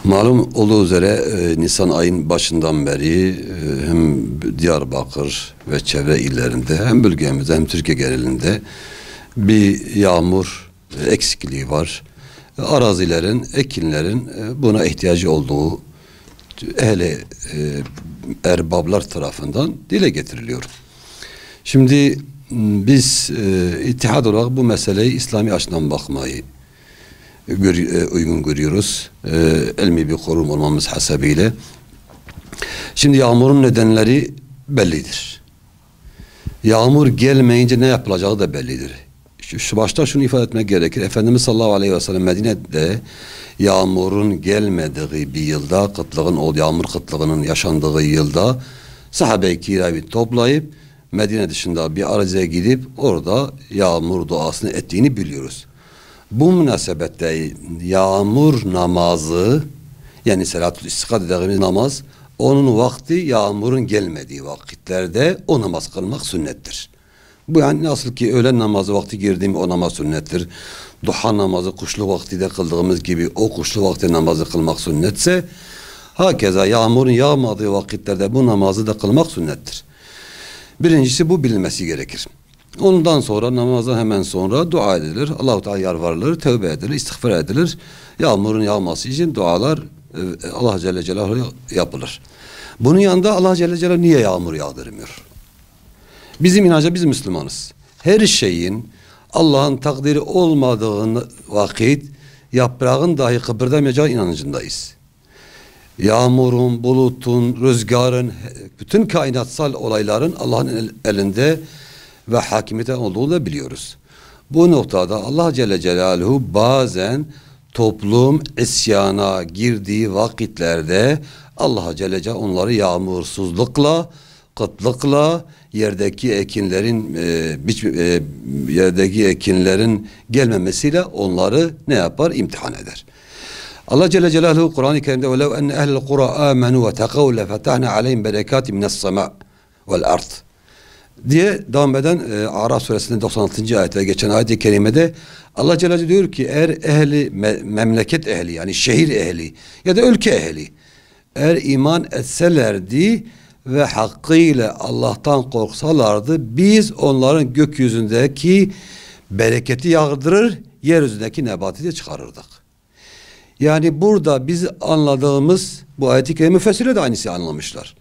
Malum olduğu üzere Nisan ayın başından beri hem Diyarbakır ve çevre illerinde hem bölgemizde hem Türkiye genelinde bir yağmur eksikliği var. Arazilerin, ekinlerin buna ihtiyacı olduğu ehli erbablar tarafından dile getiriliyor. Şimdi biz ittihad olarak bu meseleyi İslami açıdan bakmayı uygun görüyoruz. Elmi bir kurum olmamız hasebiyle. Şimdi yağmurun nedenleri bellidir. Yağmur gelmeyince ne yapılacağı da bellidir. Şu başta şunu ifade etmek gerekir. Efendimiz sallallahu aleyhi ve sellem Medine'de yağmurun gelmediği bir yılda, yağmur kıtlığının yaşandığı yılda sahabe-i kiramı toplayıp Medine dışında bir araziye gidip orada yağmur duasını ettiğini biliyoruz. Bu münasebette yağmur namazı, yani salatül istikad dediğimiz namaz, onun vakti yağmurun gelmediği vakitlerde o namaz kılmak sünnettir. Bu yani nasıl ki öğlen namazı vakti girdiğim o namaz sünnettir. Duha namazı kuşlu vaktide kıldığımız gibi o kuşlu vakti namazı kılmak sünnetse, hakeza yağmurun yağmadığı vakitlerde bu namazı da kılmak sünnettir. Birincisi bu bilinmesi gerekir. Ondan sonra namazdan hemen sonra dua edilir. Allah-u Teala yalvarılır, tövbe edilir, istiğfar edilir. Yağmurun yağması için dualar Allah Celle Celaluhu yapılır. Bunun yanında Allah Celle Celaluhu niye yağmur yağdırmıyor? Bizim inanca biz Müslümanız. Her şeyin Allah'ın takdiri olmadığı vakit yaprağın dahi kıpırdamayacağı inancındayız. Yağmurun, bulutun, rüzgarın, bütün kainatsal olayların Allah'ın elinde ve hakimiyeti olduğunu da biliyoruz. Bu noktada Allah Celle Celaluhu bazen toplum isyana girdiği vakitlerde Allah Celle Celaluhu onları yağmursuzlukla, kıtlıkla, yerdeki ekinlerin gelmemesiyle onları ne yapar? İmtihan eder. Allah Celle Celaluhu Kur'an-ı Kerim'de وَلَوْ اَنَّ اَهْلَ الْقُرَى آمَنُوا وَتَقَوْا لَفَتَحْنَا عَلَيْهِمْ بَرَكَاتٍ مِنَ السَّمَاءِ وَالْأَرْضِ diye devam eden Araf suresinin 96. ayette geçen ayet-i kerimede Allah Celle Celaluhu diyor ki eğer memleket ehli yani şehir ehli ya da ülke ehli eğer iman etselerdi ve hakkıyla Allah'tan korksalardı biz onların gökyüzündeki bereketi yağdırır, yeryüzündeki nebati de çıkarırdık. Yani burada biz anladığımız bu ayet-i kerime müfessirler de aynısı anlamışlar.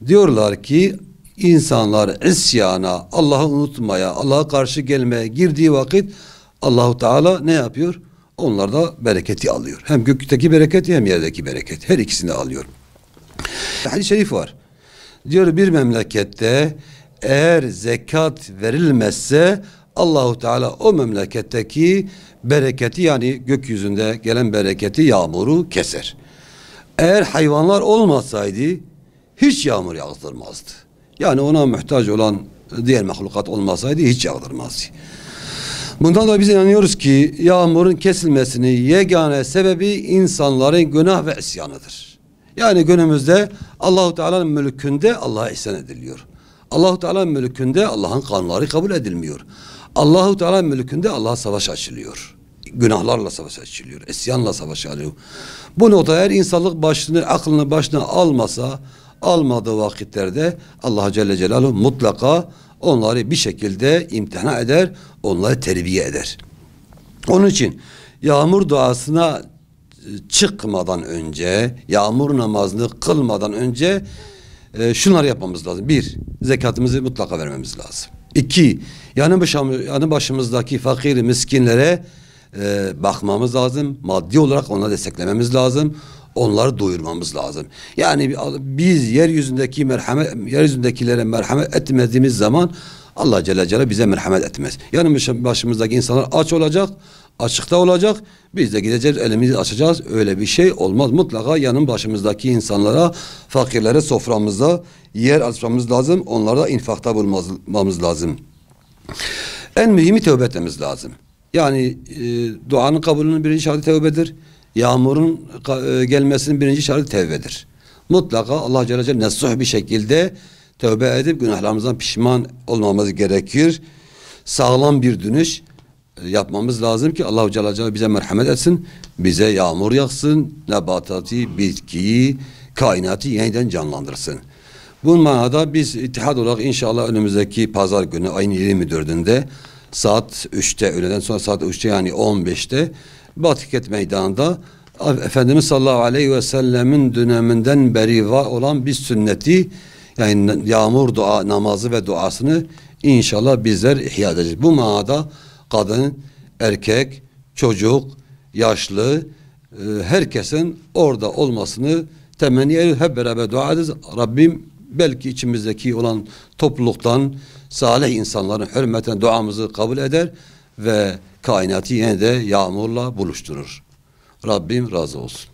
Diyorlar ki insanlar isyana, Allah'ı unutmaya, Allah'a karşı gelmeye girdiği vakit Allahu Teala ne yapıyor? Onlar da bereketi alıyor. Hem gökteki bereketi hem yerdeki bereket. Her ikisini alıyor. Hadis-i şerif var. Diyor bir memlekette eğer zekat verilmezse Allahu Teala o memleketteki bereketi yani gökyüzünde gelen bereketi yağmuru keser. Eğer hayvanlar olmasaydı hiç yağmur yağdırmazdı. Yani ona muhtaç olan diğer mahlukat olmasaydı hiç yağdırmazdı. Bundan dolayı biz inanıyoruz ki yağmurun kesilmesinin yegane sebebi insanların günah ve isyanıdır. Yani günümüzde Allahu Teala'nın mülkünde Allah'a isyan ediliyor. Allahu Teala'nın mülkünde Allah'ın kanunları kabul edilmiyor. Allahu Teala'nın mülkünde Allah'a savaş açılıyor. Günahlarla savaş açılıyor. İsyanla savaş açılıyor. Bu noktada eğer insanlık aklını başına almadığı vakitlerde Allah Celle Celaluhu mutlaka onları bir şekilde imtihana eder, onları terbiye eder. Onun için yağmur duasına çıkmadan önce, yağmur namazını kılmadan önce şunları yapmamız lazım. Bir, zekatımızı mutlaka vermemiz lazım. İki, yanı başımızdaki fakir miskinlere bakmamız lazım. Maddi olarak onları desteklememiz lazım. Onları doyurmamız lazım. Yani biz yeryüzündekilere merhamet etmediğimiz zaman Allah Celle Celaluhu bize merhamet etmez. Yani başımızdaki insanlar aç olacak, açıkta olacak. Biz de gideceğiz, elimizi açacağız. Öyle bir şey olmaz. Mutlaka yanın başımızdaki insanlara, fakirlere soframızda yer açmamız lazım. Onlara infakta bulmamız lazım. En mühimi tövbe etmemiz lazım. Yani duanın kabulünün birinci şartı tövbedir. Yağmurun gelmesinin birinci şartı tevbedir. Mutlaka Allah Celle Celaluhu nesuh bir şekilde tövbe edip günahlarımızdan pişman olmamız gerekir. Sağlam bir dönüş. yapmamız lazım ki Allah-u Celle bize merhamet etsin. Bize yağmur yağsın, nebatatı, bitkiyi, kainatı yeniden canlandırsın. Bu manada biz İttihad olarak inşallah önümüzdeki pazar günü ayın 24'ünde saat 3'te, öğleden sonra saat 3'te yani 15'te Batiket Meydanı'nda Efendimiz sallallahu aleyhi ve sellemin döneminden beri var olan bir sünneti, yani yağmur dua namazı ve duasını inşallah bizler ihya edeceğiz. Bu manada kadın, erkek, çocuk, yaşlı herkesin orada olmasını temenni ediyoruz. Hep beraber dua ederiz. Rabbim belki içimizdeki olan topluluktan salih insanların hürmeten duamızı kabul eder ve kainatı yine de yağmurla buluşturur. Rabbim razı olsun.